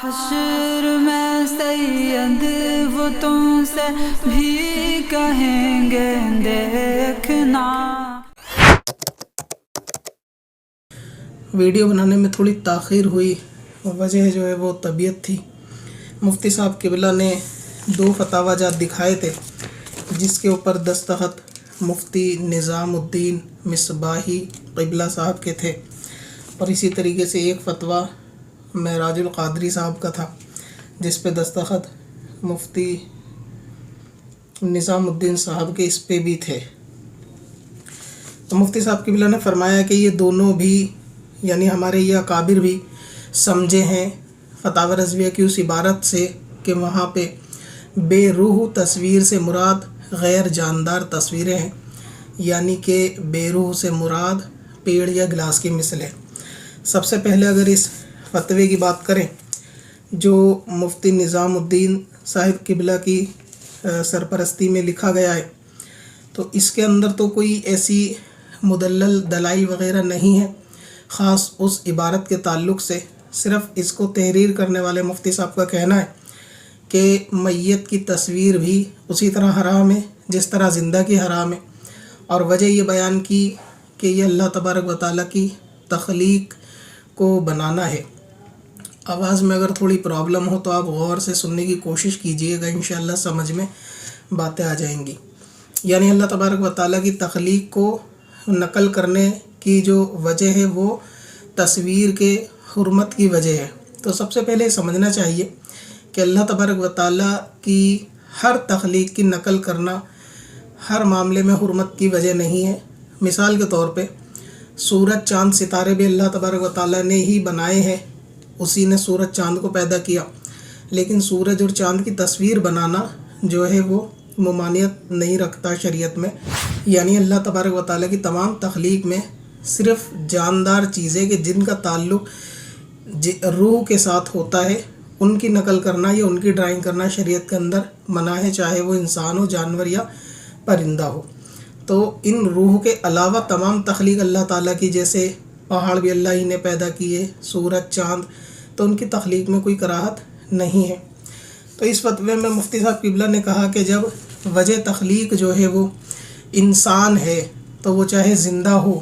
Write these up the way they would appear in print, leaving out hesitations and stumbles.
حشر میں سید وہ تم سے بھی کہیں گے دیکھنا۔ ویڈیو بنانے میں تھوڑی تاخیر ہوئی، وجہ جو ہے وہ طبیعت تھی۔ مفتی صاحب قبلہ نے 2 فتاوی جات دکھائے تھے جس کے اوپر دستخط مفتی نظام الدین مصباحی قبلہ صاحب کے تھے، اور اسی طریقے سے ایک فتویٰ معراج القادری صاحب کا تھا جس پہ دستخط مفتی نظام الدین صاحب کے اس پہ بھی تھے۔ تو مفتی صاحب قبلہ نے فرمایا کہ یہ دونوں بھی یعنی ہمارے یہ اکابر بھی سمجھے ہیں فتاوی رضویہ کی اس عبارت سے کہ وہاں پہ بے روح تصویر سے مراد غیر جاندار تصویریں ہیں، یعنی کہ بے روح سے مراد پیڑ یا گلاس کی مثل ہے۔ سب سے پہلے اگر اس فتوے کی بات کریں جو مفتی نظام الدین صاحب قبلہ کی سرپرستی میں لکھا گیا ہے، تو اس کے اندر تو کوئی ایسی مدلل دلائل وغیرہ نہیں ہے خاص اس عبارت کے تعلق سے۔ صرف اس کو تحریر کرنے والے مفتی صاحب کا کہنا ہے کہ میت کی تصویر بھی اسی طرح حرام ہے جس طرح زندہ کی حرام ہے، اور وجہ یہ بیان کی کہ یہ اللہ تبارک و تعالیٰ کی تخلیق کو بنانا ہے۔ آواز میں اگر تھوڑی پرابلم ہو تو آپ غور سے سننے کی کوشش کیجئے گا، انشاءاللہ سمجھ میں باتیں آ جائیں گی۔ یعنی اللہ تبارک و تعالیٰ کی تخلیق کو نقل کرنے کی جو وجہ ہے وہ تصویر کے حرمت کی وجہ ہے۔ تو سب سے پہلے سمجھنا چاہیے کہ اللہ تبارک و تعالیٰ کی ہر تخلیق کی نقل کرنا ہر معاملے میں حرمت کی وجہ نہیں ہے۔ مثال کے طور پہ سورج چاند ستارے بھی اللہ تبارک و تعالیٰ نے ہی بنائے ہیں، اسی نے سورج چاند کو پیدا کیا، لیکن سورج اور چاند کی تصویر بنانا جو ہے وہ ممانعت نہیں رکھتا شریعت میں۔ یعنی اللہ تبارک و تعالیٰ کی تمام تخلیق میں صرف جاندار چیزیں کہ جن کا تعلق روح کے ساتھ ہوتا ہے ان کی نقل کرنا یا ان کی ڈرائنگ کرنا شریعت کے اندر منع ہے، چاہے وہ انسان ہو، جانور یا پرندہ ہو۔ تو ان روح کے علاوہ تمام تخلیق اللہ تعالیٰ کی، جیسے پہاڑ بھی اللہ ہی نے پیدا کیے، سورج چاند، تو ان کی تخلیق میں کوئی کراہت نہیں ہے۔ تو اس فتوے میں مفتی صاحب قبلہ نے کہا کہ جب وجہ تخلیق جو ہے وہ انسان ہے تو وہ چاہے زندہ ہو،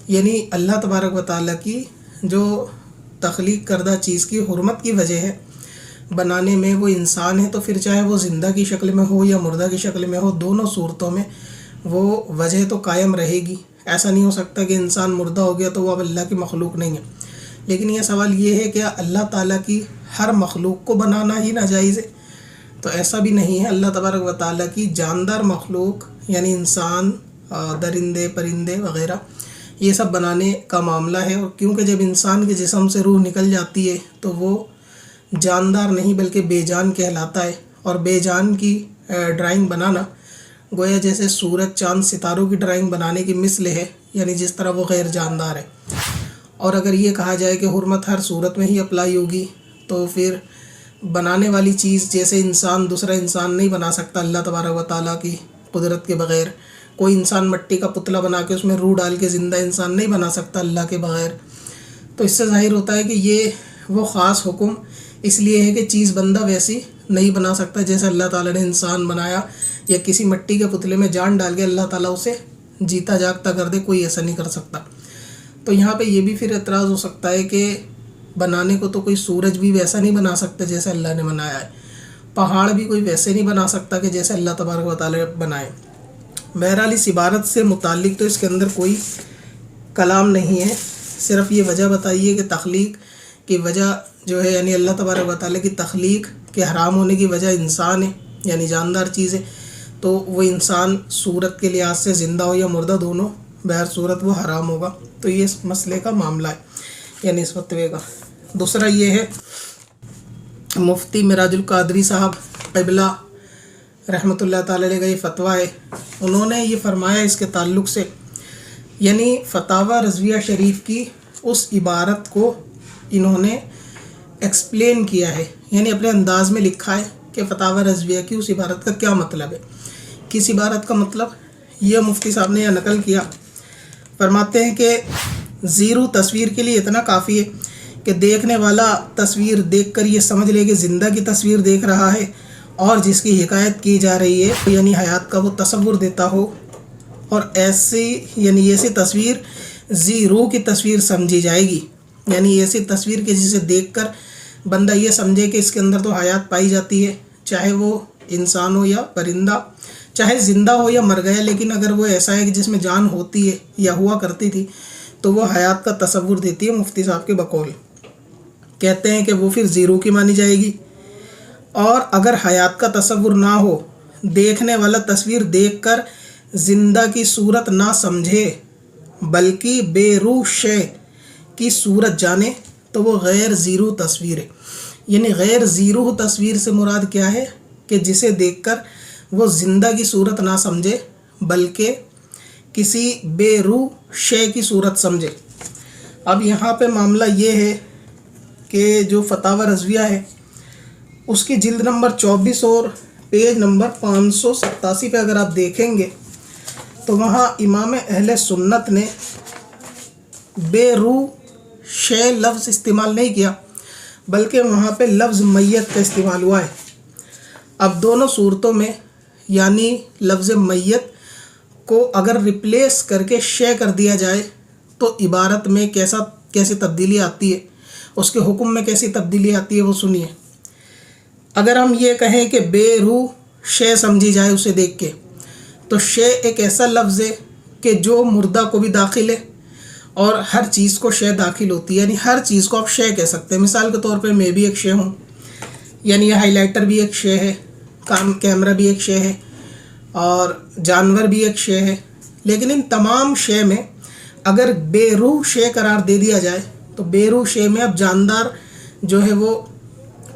یعنی اللہ تبارک و تعالیٰ کی جو تخلیق کردہ چیز کی حرمت کی وجہ ہے بنانے میں وہ انسان ہے، تو پھر چاہے وہ زندہ کی شکل میں ہو یا مردہ کی شکل میں ہو، دونوں صورتوں میں وہ وجہ تو قائم رہے گی۔ ایسا نہیں ہو سکتا کہ انسان مردہ ہو گیا تو وہ اب اللہ کی مخلوق نہیں ہے۔ لیکن یہ سوال یہ ہے کہ اللہ تعالیٰ کی ہر مخلوق کو بنانا ہی ناجائز ہے؟ تو ایسا بھی نہیں ہے۔ اللہ تبارک و تعالیٰ کی جاندار مخلوق یعنی انسان، درندے، پرندے وغیرہ یہ سب بنانے کا معاملہ ہے، اور کیونکہ جب انسان کے جسم سے روح نکل جاتی ہے تو وہ جاندار نہیں بلکہ بے جان کہلاتا ہے، اور بے جان کی ڈرائنگ بنانا گویا جیسے سورج چاند ستاروں کی ڈرائنگ بنانے کی مثل ہے، یعنی جس طرح وہ غیر جاندار ہے۔ اور اگر یہ کہا جائے کہ حرمت ہر صورت میں ہی اپلائی ہوگی تو پھر بنانے والی چیز جیسے انسان دوسرا انسان نہیں بنا سکتا اللہ تبارک و تعالیٰ کی قدرت کے بغیر، کوئی انسان مٹی کا پتلا بنا کے اس میں روح ڈال کے زندہ انسان نہیں بنا سکتا اللہ کے بغیر۔ تو اس سے ظاہر ہوتا ہے کہ یہ وہ خاص حکم اس لیے ہے کہ چیز بندہ ویسی نہیں بنا سکتا جیسے اللہ تعالیٰ نے انسان بنایا، یا کسی مٹی کے پتلے میں جان ڈال کے اللہ تعالیٰ اسے جیتا جاگتا کر دے، کوئی ایسا نہیں کر سکتا۔ تو یہاں پہ یہ بھی پھر اعتراض ہو سکتا ہے کہ بنانے کو تو کوئی سورج بھی ویسا نہیں بنا سکتا جیسے اللہ نے بنایا ہے، پہاڑ بھی کوئی ویسے نہیں بنا سکتا کہ جیسے اللہ تبارک و تعالیٰ بنائے۔ بہرحال اس عبارت سے متعلق تو اس کے اندر کوئی کلام نہیں ہے، صرف یہ وجہ بتائیے کہ تخلیق کی وجہ جو ہے یعنی اللہ تبارک و تعالیٰ کی تخلیق کے حرام ہونے کی وجہ انسان ہے، یعنی جاندار چیز ہے، تو وہ انسان صورت کے لحاظ سے زندہ ہو یا مردہ دونوں بہر صورت وہ حرام ہوگا۔ تو یہ اس مسئلے کا معاملہ ہے، یعنی اس فتوے کا۔ دوسرا یہ ہے مفتی معراج القادری صاحب قبلہ رحمۃ اللہ تعالی علیہ کا یہ فتویٰ ہے، انہوں نے یہ فرمایا اس کے تعلق سے، یعنی فتاوی رضویہ شریف کی اس عبارت کو انہوں نے ایکسپلین کیا ہے، یعنی اپنے انداز میں لکھا ہے کہ فتاوی رضویہ کی اس عبارت کا کیا مطلب ہے۔ کس عبارت کا مطلب یہ مفتی صاحب نے یہ نقل کیا، فرماتے ہیں کہ زیرو تصویر کے لیے اتنا کافی ہے کہ دیکھنے والا تصویر دیکھ کر یہ سمجھ لے کہ زندہ کی تصویر دیکھ رہا ہے، اور جس کی حکایت کی جا رہی ہے یعنی حیات کا وہ تصور دیتا ہو، اور ایسی تصویر ذی روح کی تصویر سمجھی جائے گی، یعنی ایسی تصویر کہ جسے دیکھ کر بندہ یہ سمجھے کہ اس کے اندر تو حیات پائی جاتی ہے، چاہے وہ انسان ہو یا پرندہ، چاہے زندہ ہو یا مر گیا، لیکن اگر وہ ایسا ہے کہ جس میں جان ہوتی ہے یا ہوا کرتی تھی تو وہ حیات کا تصور دیتی ہے۔ مفتی صاحب کے بقول کہتے ہیں کہ وہ پھر ذی روح کی مانی جائے گی، اور اگر حیات کا تصور نہ ہو، دیکھنے والا تصویر دیکھ کر زندہ کی صورت نہ سمجھے بلکہ بے روح شے کی صورت جانے تو وہ غیر ذی روح تصویر ہے۔ یعنی غیر ذی روح تصویر سے مراد کیا ہے کہ جسے دیکھ کر وہ زندہ کی صورت نہ سمجھے بلکہ کسی بے روح شے کی صورت سمجھے۔ اب یہاں پہ معاملہ یہ ہے کہ جو فتاوی رضویہ ہے اس کی جلد نمبر 24 اور پیج نمبر 587 پہ اگر آپ دیکھیں گے تو وہاں امام اہل سنت نے بے روح شے لفظ استعمال نہیں کیا، بلکہ وہاں پہ لفظ میت کا استعمال ہوا ہے۔ اب دونوں صورتوں میں یعنی لفظ میت کو اگر ریپلیس کر کے شے کر دیا جائے تو عبارت میں کیسی تبدیلی آتی ہے، اس کے حکم میں کیسی تبدیلی آتی ہے وہ سنیے۔ اگر ہم یہ کہیں کہ بے روح شے سمجھی جائے اسے دیکھ کے، تو شے ایک ایسا لفظ ہے کہ جو مردہ کو بھی داخل ہے اور ہر چیز کو شے داخل ہوتی ہے، یعنی ہر چیز کو آپ شے کہہ سکتے ہیں۔ مثال کے طور پہ میں بھی ایک شے ہوں، یعنی یہ ہائی لائٹر بھی ایک شے ہے، کیمرہ بھی ایک شے ہے، اور جانور بھی ایک شے ہے، لیکن ان تمام شے میں اگر بے روح شے قرار دے دیا جائے تو بے روح شے میں اب جاندار جو ہے وہ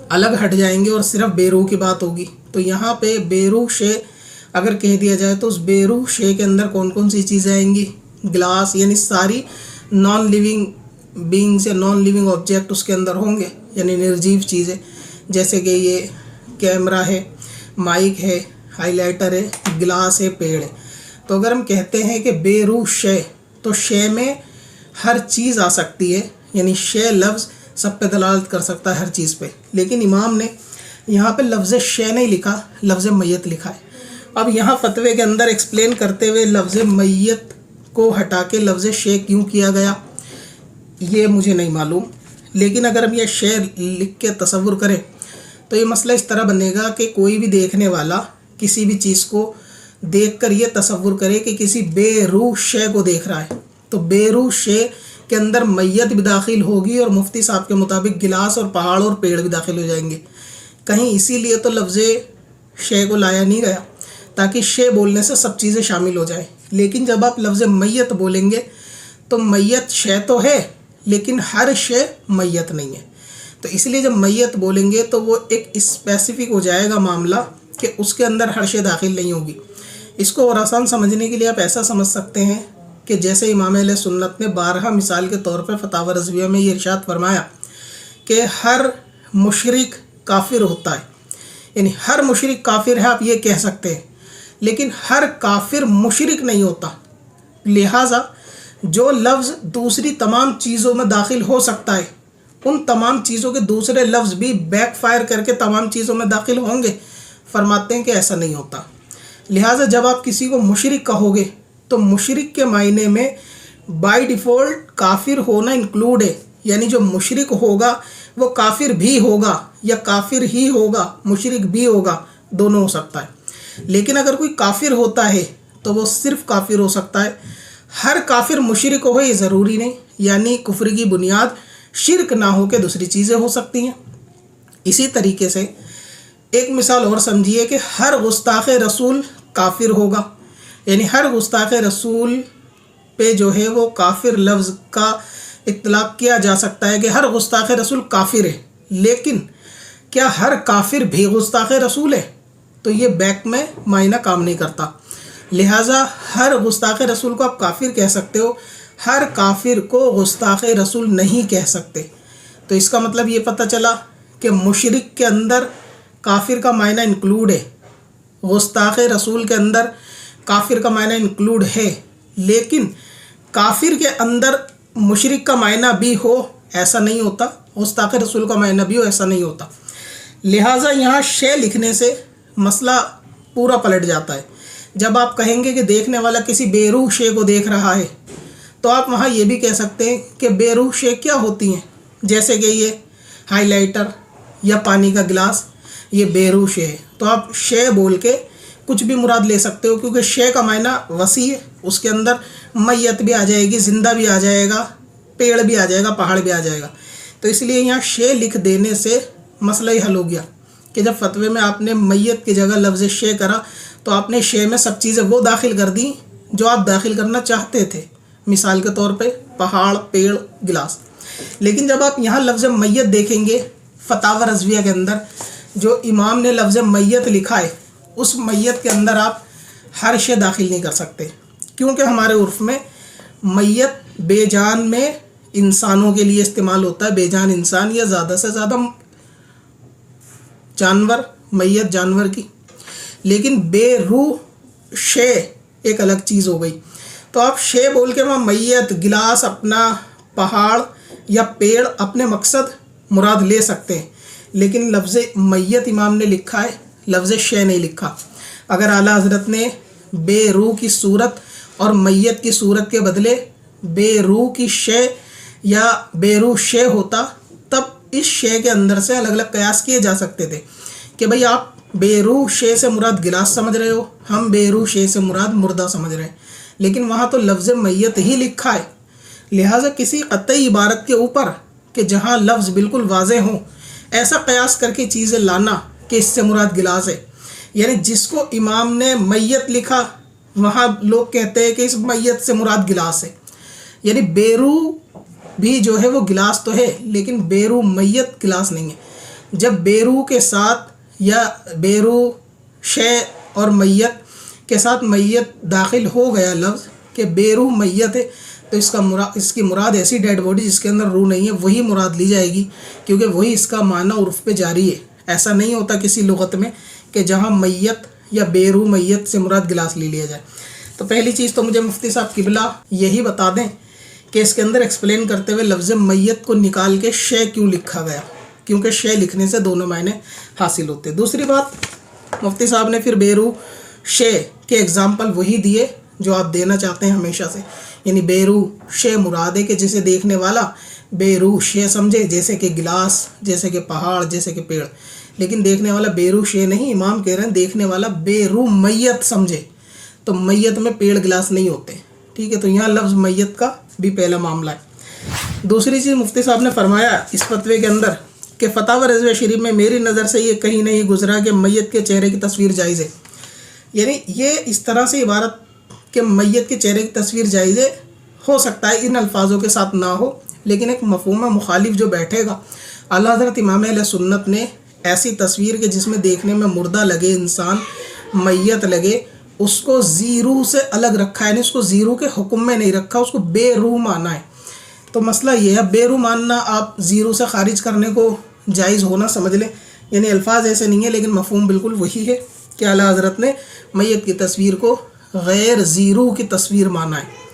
الگ ہٹ جائیں گے اور صرف بے روح کی بات ہوگی۔ تو یہاں پہ بے روح شے اگر کہہ دیا جائے تو اس بے روح شے کے اندر کون کون سی چیزیں آئیں گی؟ گلاس، یعنی ساری نان لیونگ بینگز یا نان لیونگ آبجیکٹ اس کے اندر ہوں گے، یعنی نرجیو چیزیں، جیسے کہ یہ کیمرہ ہے، مائک ہے، ہائی لائٹر ہے، گلاس ہے، پیڑ ہے۔ تو اگر ہم کہتے ہیں کہ بے روح شے تو شے میں ہر چیز آ سکتی ہے، یعنی شے لفظ سب پہ دلالت کر سکتا ہے ہر چیز پہ، لیکن امام نے یہاں پہ لفظ شے نہیں لکھا، لفظ میت لکھا ہے۔ اب یہاں فتوے کے اندر ایکسپلین کرتے ہوئے لفظ میت کو ہٹا کے لفظ شے کیوں کیا گیا یہ مجھے نہیں معلوم، لیکن اگر ہم یہ شے لکھ کے تصور کریں تو یہ مسئلہ اس طرح بنے گا کہ کوئی بھی دیکھنے والا کسی بھی چیز کو دیکھ کر یہ تصور کرے کہ کسی بے روح شے کو دیکھ رہا ہے، تو بے روح شے کے اندر میت بھی داخل ہوگی، اور مفتی صاحب کے مطابق گلاس اور پہاڑ اور پیڑ بھی داخل ہو جائیں گے۔ کہیں اسی لیے تو لفظ شے کو لایا نہیں گیا تاکہ شے بولنے سے سب چیزیں شامل ہو جائیں، لیکن جب آپ لفظ میت بولیں گے تو میت شے تو ہے لیکن ہر شے میت نہیں ہے، تو اس لیے جب میت بولیں گے تو وہ ایک اسپیسیفک ہو جائے گا معاملہ کہ اس کے اندر ہر شے داخل نہیں ہوگی۔ اس کو اور آسان سمجھنے کے لیے آپ ایسا سمجھ سکتے ہیں کہ جیسے امام اہل سنت نے بارہا مثال کے طور پہ فتاوی رضویہ میں یہ ارشاد فرمایا کہ ہر مشرک کافر ہوتا ہے، یعنی ہر مشرک کافر ہے آپ یہ کہہ سکتے ہیں، لیکن ہر کافر مشرک نہیں ہوتا، لہٰذا جو لفظ دوسری تمام چیزوں میں داخل ہو سکتا ہے ان تمام چیزوں کے دوسرے لفظ بھی بیک فائر کر کے تمام چیزوں میں داخل ہوں گے۔ فرماتے ہیں کہ ایسا نہیں ہوتا، لہٰذا جب آپ کسی کو مشرک کہو گے تو مشرک کے معنی میں بائی ڈیفالٹ کافر ہونا انکلوڈ ہے، یعنی جو مشرک ہوگا وہ کافر بھی ہوگا یا کافر ہی ہوگا، مشرک بھی ہوگا، دونوں ہو سکتا ہے۔ لیکن اگر کوئی کافر ہوتا ہے تو وہ صرف کافر ہو سکتا ہے، ہر کافر مشرک ہو یہ ضروری نہیں، یعنی کفر کی بنیاد شرک نہ ہو کے دوسری چیزیں ہو سکتی ہیں۔ اسی طریقے سے ایک مثال اور سمجھیے کہ ہر گستاخ رسول کافر ہوگا، یعنی ہر گستاخ رسول پہ جو ہے وہ کافر لفظ کا اطلاق کیا جا سکتا ہے کہ ہر گستاخ رسول کافر ہے، لیکن کیا ہر کافر بھی گستاخ رسول ہے؟ تو یہ بیک میں معنی کام نہیں کرتا، لہٰذا ہر گستاخ رسول کو آپ کافر کہہ سکتے ہو، ہر کافر کو گستاخ رسول نہیں کہہ سکتے۔ تو اس کا مطلب یہ پتہ چلا کہ مشرک کے اندر کافر کا معنی انکلوڈ ہے، گستاخ رسول کے اندر کافر کا معنی انکلوڈ ہے، لیکن کافر کے اندر مشرک کا معنی بھی ہو ایسا نہیں ہوتا، گستاخ رسول کا معنی بھی ہو ایسا نہیں ہوتا۔ لہٰذا یہاں شے لکھنے سے مسئلہ پورا پلٹ جاتا ہے۔ جب آپ کہیں گے کہ دیکھنے والا کسی بے روح شے کو دیکھ رہا ہے تو آپ وہاں یہ بھی کہہ سکتے ہیں کہ بے روح شے کیا ہوتی ہیں، جیسے کہ یہ ہائی لائٹر یا پانی کا گلاس، یہ بے روح شے ہے۔ تو آپ شے بول کے کچھ بھی مراد لے سکتے ہو، کیونکہ شے کا معنی وسیع ہے، اس کے اندر میت بھی آ جائے گی، زندہ بھی آ جائے گا، پیڑ بھی آ جائے گا، پہاڑ بھی آ جائے گا۔ تو اس لیے یہاں شے لکھ دینے سے مسئلہ ہی حل ہو گیا کہ جب فتوے میں آپ نے میت کی جگہ لفظ شے کرا تو آپ نے شے میں سب چیزیں وہ داخل کر دیں جو آپ داخل کرنا چاہتے تھے، مثال کے طور پہ پہاڑ، پیڑ، گلاس۔ لیکن جب آپ یہاں لفظ میت دیکھیں گے فتاوی رضویہ کے اندر جو امام نے لفظ میت لکھا ہے، اس میت کے اندر آپ ہر شے داخل نہیں کر سکتے، کیونکہ ہمارے عرف میں میت بے جان میں انسانوں کے لیے استعمال ہوتا ہے، بے جان انسان یا زیادہ سے زیادہ جانور، میت جانور کی۔ لیکن بے روح شے ایک الگ چیز ہو گئی۔ تو آپ شے بول کے وہاں میت، گلاس اپنا، پہاڑ یا پیڑ اپنے مقصد مراد لے سکتے ہیں، لیکن لفظ میت امام نے لکھا ہے، لفظ شے نہیں لکھا۔ اگر اعلیٰ حضرت نے بے روح کی صورت اور میت کی صورت کے بدلے بے روح کی شے یا بے روح شے ہوتا، تب اس شے کے اندر سے الگ الگ قیاس کیے جا سکتے تھے کہ بھئی آپ بے روح شے سے مراد گلاس سمجھ رہے ہو، ہم بے روح شے سے مراد مردہ سمجھ رہے ہیں، لیکن وہاں تو لفظ میت ہی لکھا ہے۔ لہٰذا کسی قطعی عبارت کے اوپر کہ جہاں لفظ بالکل واضح ہوں، ایسا قیاس کر کے چیزیں لانا کہ اس سے مراد گلاس ہے، یعنی جس کو امام نے میت لکھا وہاں لوگ کہتے ہیں کہ اس میت سے مراد گلاس ہے، یعنی بے روح بھی جو ہے وہ گلاس تو ہے، لیکن بے روح میت گلاس نہیں ہے۔ جب بے روح کے ساتھ یا بے روح شے اور میت کے ساتھ میت داخل ہو گیا لفظ کہ بے روح میت ہے، تو اس کی مراد ایسی ڈیڈ باڈی جس کے اندر روح نہیں ہے وہی مراد لی جائے گی، کیونکہ وہی اس کا معنی عرف پہ جاری ہے۔ ایسا نہیں ہوتا کسی لغت میں کہ جہاں میت یا بے روح میت سے مراد گلاس لے لیا جائے۔ تو پہلی چیز تو مجھے مفتی صاحب قبلہ یہی بتا دیں کہ اس کے اندر ایکسپلین کرتے ہوئے لفظ میت کو نکال کے شے کیوں لکھا گیا، کیونکہ شے لکھنے سے دونوں معنی حاصل ہوتے ہیں۔ دوسری بات، مفتی صاحب نے پھر بے روح شے کے ایگزامپل وہی دیے جو آپ دینا چاہتے ہیں ہمیشہ سے، یعنی بے روح شے مراد ہے کہ جسے دیکھنے والا بے روح شے سمجھے، جیسے کہ گلاس، جیسے کہ پہاڑ، جیسے کہ پیڑ، لیکن دیکھنے والا بے روح شے نہیں، امام کہہ رہے ہیں دیکھنے والا بے روح میت سمجھے، تو میت میں پیڑ گلاس نہیں ہوتے، ٹھیک ہے۔ تو یہاں لفظ میت کا بھی پہلا معاملہ ہے۔ دوسری چیز مفتی صاحب نے فرمایا اس فتوے کے اندر کہ فتاوی رضویہ شریف میں میری نظر سے یہ کہیں نہیں گزرا کہ میت کے چہرے کی تصویر جائز ہے، یعنی یہ اس طرح سے عبارت کہ میت کے چہرے کی تصویر جائز ہے، ہو سکتا ہے ان الفاظوں کے ساتھ نہ ہو، لیکن ایک مفہوم مخالف جو بیٹھے گا، اعلیٰ حضرت امام اہل سنت نے ایسی تصویر کہ جس میں دیکھنے میں مردہ لگے، انسان میت لگے، اس کو زی روح سے الگ رکھا ہے، یعنی اس کو زی روح کے حکم میں نہیں رکھا، اس کو بے روح مانا ہے۔ تو مسئلہ یہ ہے، بے روح ماننا آپ زی روح سے خارج کرنے کو جائز ہونا سمجھ لیں، یعنی الفاظ ایسے نہیں ہیں لیکن مفہوم بالکل وہی ہے کہ اعلیٰ حضرت نے میت کی تصویر کو غیر زی روح کی تصویر مانا ہے۔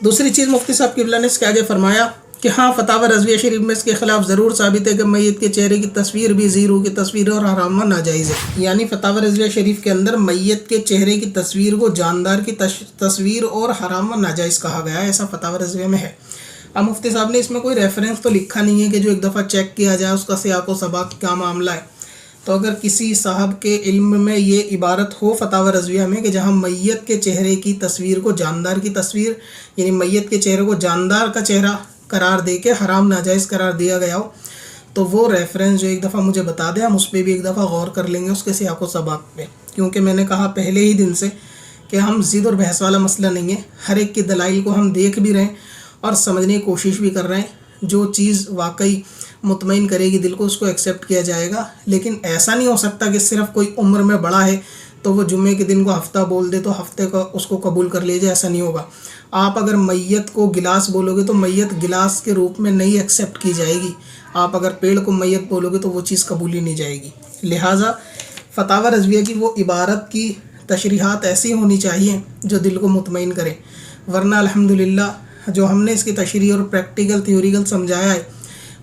دوسری چیز مفتی صاحب قبلہ نے اس کے آگے فرمایا کہ ہاں فتاوی رضویہ شریف میں اس کے خلاف ضرور ثابت ہے کہ میت کے چہرے کی تصویر بھی زی روح کی تصویر اور حرام و ناجائز ہے، یعنی فتاوی رضویہ شریف کے اندر میت کے چہرے کی تصویر کو جاندار کی تصویر اور حرام و ناجائز کہا گیا ہے، ایسا فتاوی رضویہ میں ہے۔ اب مفتی صاحب نے اس میں کوئی ریفرنس تو لکھا نہیں ہے کہ جو ایک دفعہ چیک کیا جائے اس کا سیاق و سباق کیا معاملہ ہے۔ تو اگر کسی صاحب کے علم میں یہ عبارت ہو فتاوی رضویہ میں کہ جہاں میت کے چہرے کی تصویر کو جاندار کی تصویر، یعنی میت کے چہرے کو جاندار کا چہرہ قرار دے کے حرام ناجائز قرار دیا گیا ہو، تو وہ ریفرنس جو ایک دفعہ مجھے بتا دیں، ہم اس پہ بھی ایک دفعہ غور کر لیں گے اس کے سیاق و سباق پہ، کیونکہ میں نے کہا پہلے ہی دن سے کہ ہم ضد اور بحث والا مسئلہ نہیں ہے، ہر ایک کی دلائل کو ہم دیکھ بھی رہے ہیں اور سمجھنے کی کوشش بھی کر رہے ہیں، جو چیز واقعی مطمئن کرے گی دل کو اس کو ایکسیپٹ کیا جائے گا، لیکن ایسا نہیں ہو سکتا کہ صرف کوئی عمر میں بڑا ہے تو وہ جمعے کے دن کو ہفتہ بول دے تو ہفتے کا اس کو قبول کر لے جائے، ایسا نہیں ہوگا۔ آپ اگر میت کو گلاس بولو گے تو میت گلاس کے روپ میں نہیں ایکسیپٹ کی جائے گی، آپ اگر پیڑ کو میت بولو گے تو وہ چیز قبول ہی نہیں جائے گی۔ لہٰذا فتاوی رضویہ کی وہ عبارت کی تشریحات ایسی ہونی چاہیے جو دل کو مطمئن کرے، ورنہ الحمدللہ جو ہم نے اس کی تشریح اور پریکٹیکل تھیوریکل سمجھایا ہے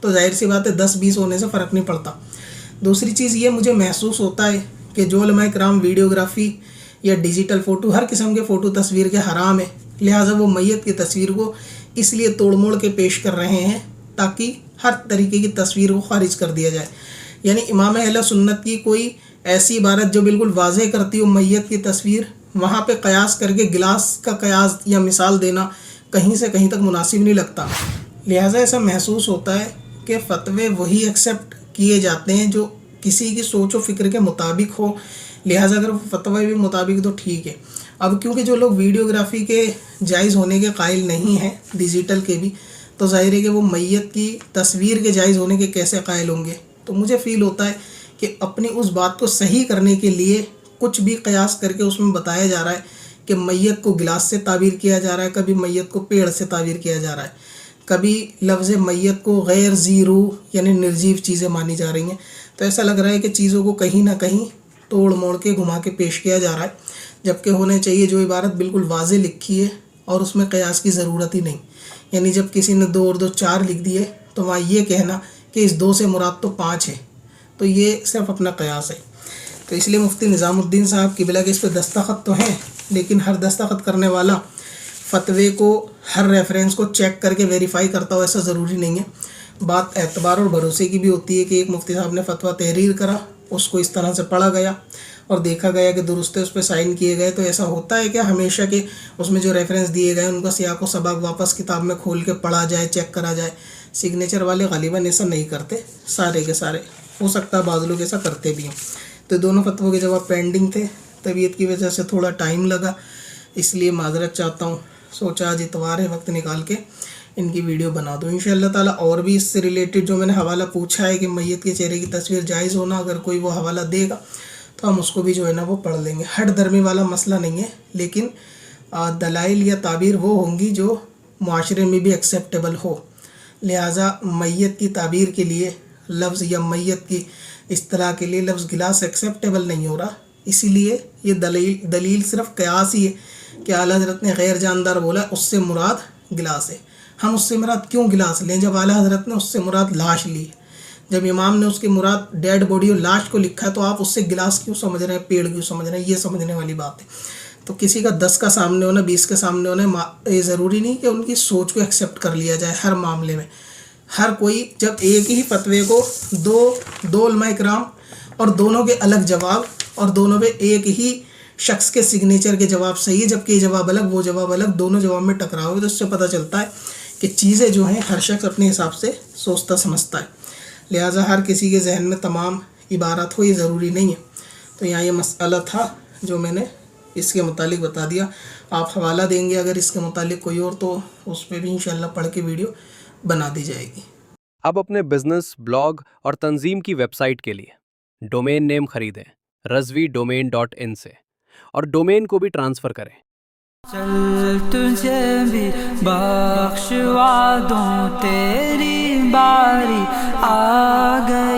تو ظاہر سی بات ہے 10-20 ہونے سے فرق نہیں پڑتا. دوسری چیز یہ مجھے محسوس ہوتا ہے کہ جو علماء کرام ویڈیوگرافی یا ڈیجیٹل فوٹو ہر قسم کے فوٹو تصویر کے حرام ہے، لہٰذا وہ میت کی تصویر کو اس لیے توڑ موڑ کے پیش کر رہے ہیں تاکہ ہر طریقے کی تصویر کو خارج کر دیا جائے. یعنی امام اہل سنت کی کوئی ایسی عبارت جو بالکل واضح کرتی ہو میت کی تصویر، وہاں پہ قیاس کر کے گلاس کا قیاس یا مثال دینا کہیں سے کہیں تک مناسب نہیں لگتا. لہٰذا ایسا محسوس ہوتا ہے کہ فتوے وہی ایکسیپٹ کیے جاتے ہیں جو کسی کی سوچ و فکر کے مطابق ہو، لہٰذا اگر فتوے بھی مطابق تو ٹھیک ہے. اب کیونکہ جو لوگ ویڈیوگرافی کے جائز ہونے کے قائل نہیں ہیں، ڈیجیٹل کے بھی، تو ظاہر ہے کہ وہ میت کی تصویر کے جائز ہونے کے کیسے قائل ہوں گے. تو مجھے فیل ہوتا ہے کہ اپنی اس بات کو صحیح کرنے کے لیے کچھ بھی قیاس کر کے اس میں بتایا جا رہا ہے کہ میت کو گلاس سے تعبیر کیا جا رہا ہے، کبھی میت کو پیڑ سے تعبیر کیا جا رہا ہے، کبھی لفظ میت کو غیر ذی روح یعنی نرجیو چیزیں مانی جا رہی ہیں. تو ایسا لگ رہا ہے کہ چیزوں کو کہیں نہ کہیں توڑ موڑ کے گھما کے پیش کیا جا رہا ہے، جبکہ ہونے چاہیے جو عبارت بالکل واضح لکھی ہے اور اس میں قیاس کی ضرورت ہی نہیں. یعنی جب کسی نے 2 اور 2 4 لکھ دیے تو وہاں یہ کہنا کہ اس 2 سے مراد تو 5 ہے، تو یہ صرف اپنا قیاس ہے. تو اس لیے مفتی نظام الدین صاحب قبلہ کے اس پہ دستخط تو ہیں، لیکن ہر دستخط کرنے والا فتوے کو ہر ریفرنس کو چیک کر کے ویریفائی کرتا ہو ایسا ضروری نہیں ہے. بات اعتبار اور بھروسے کی بھی ہوتی ہے کہ ایک مفتی صاحب نے فتویٰ تحریر کرا، اس کو اس طرح سے پڑھا گیا اور دیکھا گیا کہ درست ہے، اس پہ سائن کیے گئے. تو ایسا ہوتا ہے کہ ہمیشہ کہ اس میں جو ریفرنس دیے گئے ان کا سیاق و سباق واپس کتاب میں کھول کے پڑھا جائے، چیک کرا جائے. سگنیچر والے غالباً ایسا نہیں کرتے، سارے کے سارے، ہو سکتا ہے بعض لوگ ایسا کرتے بھی ہیں. تو دونوں فتووں کے جواب پینڈنگ تھے، طبیعت کی وجہ سے تھوڑا ٹائم لگا، اس لیے معذرت چاہتا ہوں. سوچا آج اتوار ہے، وقت نکال کے ان کی ویڈیو بنا دوں. انشاءاللہ تعالیٰ اور بھی اس سے ریلیٹڈ جو میں نے حوالہ پوچھا ہے کہ میت کے چہرے کی تصویر جائز ہونا، اگر کوئی وہ حوالہ دے گا تو ہم اس کو بھی جو ہے نا وہ پڑھ لیں گے. ہٹ درمی والا مسئلہ نہیں ہے، لیکن دلائل یا تعبیر وہ ہوں گی جو معاشرے میں بھی ایکسیپٹیبل ہو. لہٰذا میت کی تعبیر کے لیے لفظ یا میت کی اصطلاح کے لیے لفظ گلاس ایکسیپٹیبل نہیں ہو رہا. اسی لیے یہ دلیل صرف قیاس ہی ہے کہ اعلیٰ حضرت نے غیر جاندار بولا اس سے مراد گلاس ہے. ہم اس سے مراد کیوں گلاس لیں جب اعلیٰ حضرت نے اس سے مراد لاش لی ہے؟ جب امام نے اس کی مراد ڈیڈ باڈی اور لاش کو لکھا ہے تو آپ اس سے گلاس کیوں سمجھ رہے ہیں، پیڑ کیوں سمجھ رہے ہیں؟ یہ سمجھنے والی بات ہے. تو کسی کا 10 کا سامنے ہونا، 20 کے سامنے ہونا یہ ضروری نہیں کہ ان کی سوچ کو ایکسیپٹ کر لیا جائے ہر معاملے میں. ہر کوئی جب ایک ہی فتوے کو دو علماء کرام اور دونوں کے الگ جواب اور دونوں پہ ایک ہی شخص کے سگنیچر کے جواب صحیح ہے، جبکہ یہ جواب الگ وہ جواب الگ، دونوں جواب میں ٹکراؤ ہے، تو اس سے پتہ چلتا ہے کہ چیزیں جو ہیں ہر شخص اپنے حساب سے سوچتا سمجھتا ہے. لہٰذا ہر کسی کے ذہن میں تمام عبارت ہو یہ ضروری نہیں ہے. تو یہاں یہ مسئلہ تھا جو میں نے اس کے متعلق بتا دیا. آپ حوالہ دیں گے اگر اس کے متعلق کوئی اور تو اس پہ بھی انشاءاللہ پڑھ کے ویڈیو بنا دی جائے گی. اب اپنے بزنس، بلاگ اور تنظیم کی ویب سائٹ کے لیے ڈومین نیم خریدیں razvidomain.in سے اور ڈومین کو بھی ٹرانسفر کریں. چل تجھے بھی بخشوا دوں، تیری باری آ گئی.